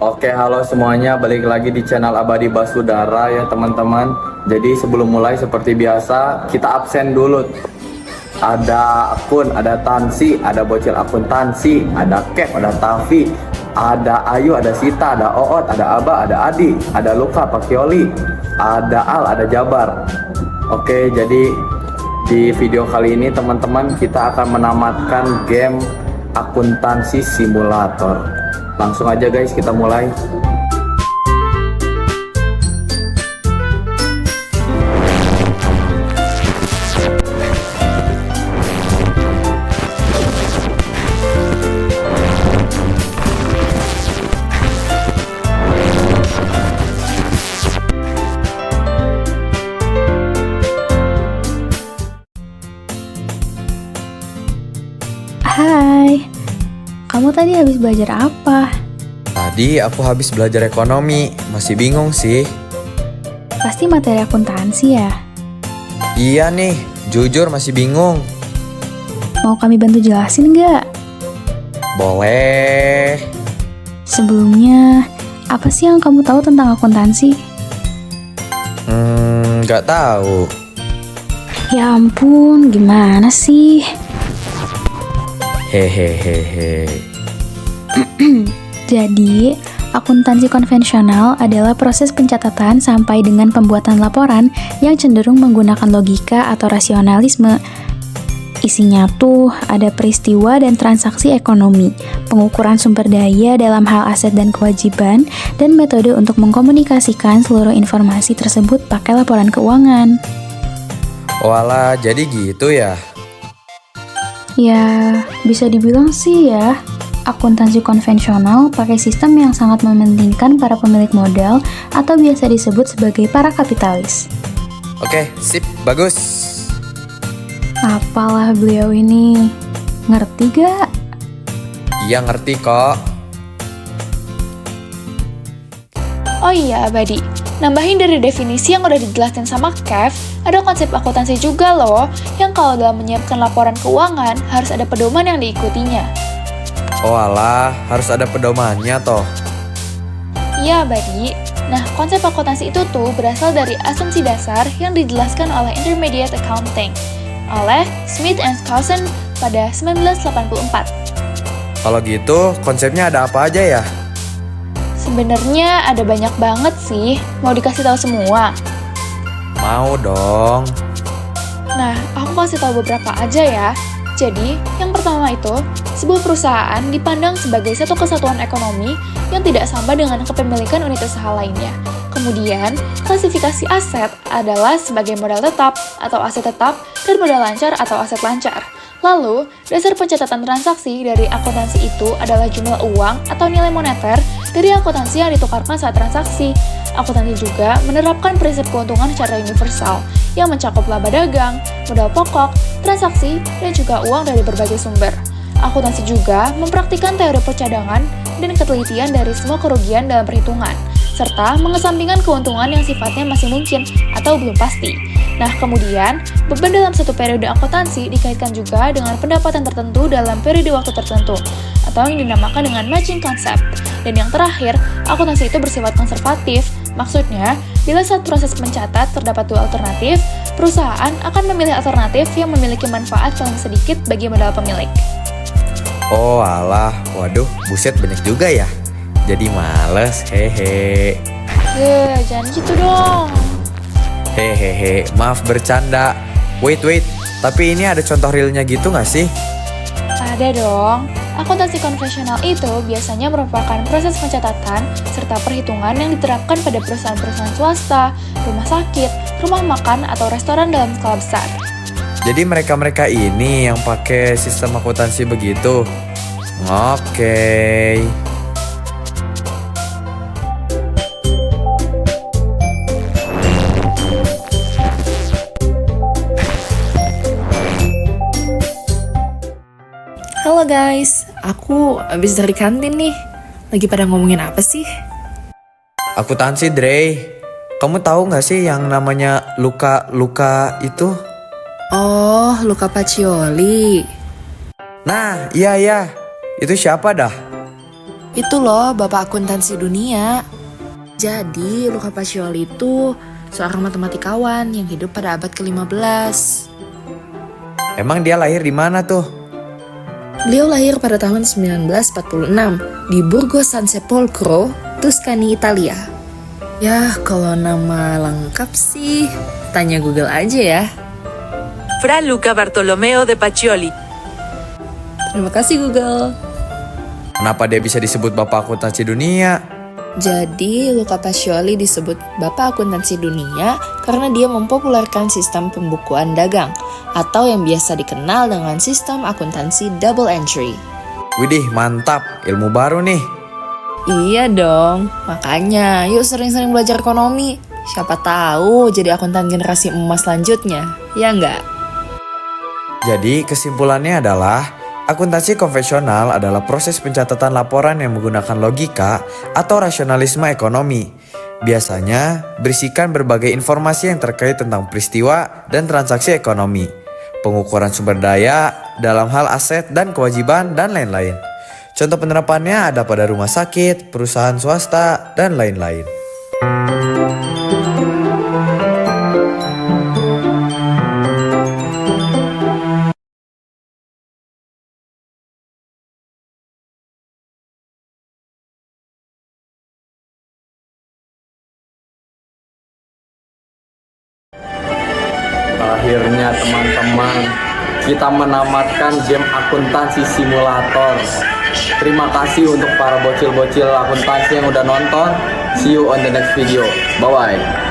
Oke, halo semuanya, balik lagi di channel Abadi Basudara ya teman-teman. Jadi sebelum mulai seperti biasa, kita absen dulu. Ada akun, ada Tansi, ada bocil akun Tansi, ada Kev, ada Tavi, ada Ayu, ada Sita, ada Oot, ada Aba, ada Adi, ada Luka, Pakioli, ada Al, ada Jabar. Oke, jadi di video kali ini teman-teman kita akan menamatkan game akuntansi simulator. Langsung aja guys, kita mulai. Hai, kamu tadi habis belajar apa? Tadi aku habis belajar ekonomi, masih bingung sih. Pasti materi akuntansi ya? Iya nih, jujur masih bingung. Mau kami bantu jelasin nggak? Boleh. Sebelumnya, apa sih yang kamu tahu tentang akuntansi? Nggak tahu. Ya ampun, gimana sih? Hehehehe. Jadi, akuntansi konvensional adalah proses pencatatan sampai dengan pembuatan laporan yang cenderung menggunakan logika atau rasionalisme. Isinya tuh ada peristiwa dan transaksi ekonomi, pengukuran sumber daya dalam hal aset dan kewajiban, dan metode untuk mengkomunikasikan seluruh informasi tersebut pakai laporan keuangan. Walah, jadi gitu ya? Ya, bisa dibilang sih ya. Akuntansi konvensional pakai sistem yang sangat mementingkan para pemilik modal atau biasa disebut sebagai para kapitalis. Oke, sip, bagus. Apalah beliau ini, ngerti gak? Iya ngerti kok. Oh iya, Abadi. Nambahin dari definisi yang udah dijelasin sama Kev, ada konsep akuntansi juga loh, yang kalau dalam menyiapkan laporan keuangan, harus ada pedoman yang diikutinya. Oh alah, harus ada pedomannya toh. Iya, Abadi. Nah, konsep akuntansi itu tuh berasal dari asumsi dasar yang dijelaskan oleh Intermediate Accounting oleh Smith and Skousen pada 1984. Kalau gitu, konsepnya ada apa aja ya? Sebenarnya ada banyak banget sih, mau dikasih tahu semua. Mau dong. Nah, aku kasih tahu beberapa aja ya. Jadi, yang pertama itu, sebuah perusahaan dipandang sebagai satu kesatuan ekonomi yang tidak sama dengan kepemilikan unit usaha lainnya. Kemudian, klasifikasi aset adalah sebagai modal tetap atau aset tetap dan modal lancar atau aset lancar. Lalu, dasar pencatatan transaksi dari akuntansi itu adalah jumlah uang atau nilai moneter dari akuntansi yang ditukarkan saat transaksi. Akuntansi juga menerapkan prinsip keuntungan secara universal yang mencakup laba dagang, modal pokok, transaksi, dan juga uang dari berbagai sumber. Akuntansi juga mempraktikkan teori percadangan dan ketelitian dari semua kerugian dalam perhitungan, serta mengesampingkan keuntungan yang sifatnya masih mungkin atau belum pasti. Nah, kemudian, beban dalam satu periode akuntansi dikaitkan juga dengan pendapatan tertentu dalam periode waktu tertentu, atau yang dinamakan dengan matching concept. Dan yang terakhir, akuntansi itu bersifat konservatif. Maksudnya, bila saat proses mencatat terdapat dua alternatif, perusahaan akan memilih alternatif yang memiliki manfaat paling sedikit bagi modal pemilik. Oh alah, waduh, buset banyak juga ya. Jadi males, hehe. Jangan gitu dong. Hehehe, maaf bercanda. Wait, tapi ini ada contoh realnya gitu nggak sih? Ada dong. Akuntansi konvensional itu biasanya merupakan proses pencatatan serta perhitungan yang diterapkan pada perusahaan-perusahaan swasta, rumah sakit, rumah makan, atau restoran dalam skala besar. Jadi mereka-mereka ini yang pakai sistem akuntansi begitu. Oke. Halo guys, aku abis dari kantin nih. Lagi pada ngomongin apa sih? Akuntansi, Dre. Kamu tahu nggak sih yang namanya Luka itu? Oh, Luca Pacioli. Nah, iya. Itu siapa dah? Itu loh, Bapak Akuntansi Dunia. Jadi, Luca Pacioli itu seorang matematikawan yang hidup pada abad ke-15. Emang dia lahir di mana tuh? Beliau lahir pada tahun 1946 di Borgo San Sepolcro, Tuscany, Italia. Ya, kalau nama lengkap sih, tanya Google aja ya. Fra Luca Bartolomeo de Pacioli. Terima kasih Google. Kenapa dia bisa disebut Bapak Akuntansi Dunia? Jadi, Luca Pacioli disebut Bapak Akuntansi Dunia karena dia mempopulerkan sistem pembukuan dagang atau yang biasa dikenal dengan sistem akuntansi double entry. Widih, mantap. Ilmu baru nih. Iya dong, makanya yuk sering-sering belajar ekonomi. Siapa tahu jadi akuntan generasi emas selanjutnya, ya nggak? Jadi kesimpulannya adalah akuntansi konvensional adalah proses pencatatan laporan yang menggunakan logika atau rasionalisme ekonomi. Biasanya berisikan berbagai informasi yang terkait tentang peristiwa dan transaksi ekonomi, pengukuran sumber daya dalam hal aset dan kewajiban, dan lain-lain. Contoh penerapannya ada pada rumah sakit, perusahaan swasta, dan lain-lain. Akhirnya teman-teman, kita menamatkan game akuntansi simulator. Terima kasih untuk para bocil-bocil akuntansi yang udah nonton. See you on the next video. Bye-bye.